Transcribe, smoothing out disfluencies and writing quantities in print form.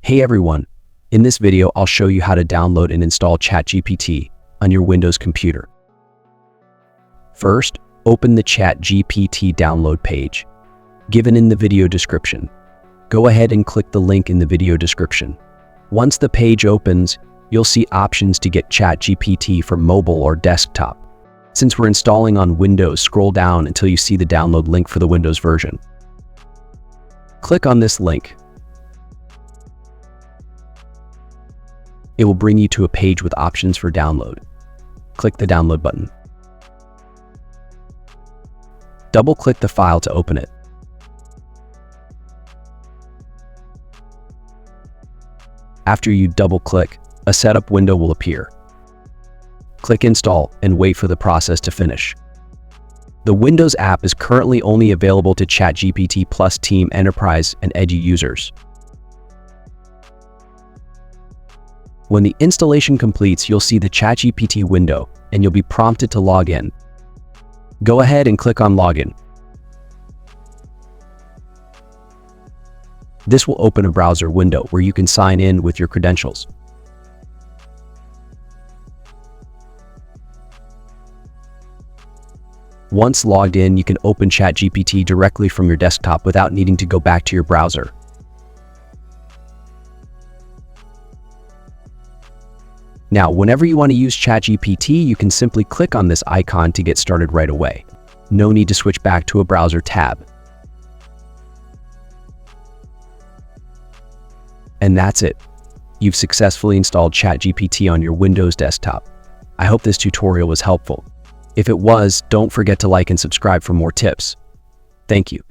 Hey everyone, in this video I'll show you how to download and install ChatGPT on your Windows computer. First, open the ChatGPT download page, given in the video description. Go ahead and click the link in the video description. Once the page opens, you'll see options to get ChatGPT for mobile or desktop. Since we're installing on Windows, scroll down until you see the download link for the Windows version. Click on this link. It will bring you to a page with options for download. Click the download button. Double-click the file to open it. After you double-click, a setup window will appear. Click Install and wait for the process to finish. The Windows app is currently only available to ChatGPT Plus Team Enterprise and Edge users. When the installation completes, you'll see the ChatGPT window and you'll be prompted to log in. Go ahead and click on Login. This will open a browser window where you can sign in with your credentials. Once logged in, you can open ChatGPT directly from your desktop without needing to go back to your browser. Now, whenever you want to use ChatGPT, you can simply click on this icon to get started right away. No need to switch back to a browser tab. And that's it. You've successfully installed ChatGPT on your Windows desktop. I hope this tutorial was helpful. If it was, don't forget to like and subscribe for more tips. Thank you.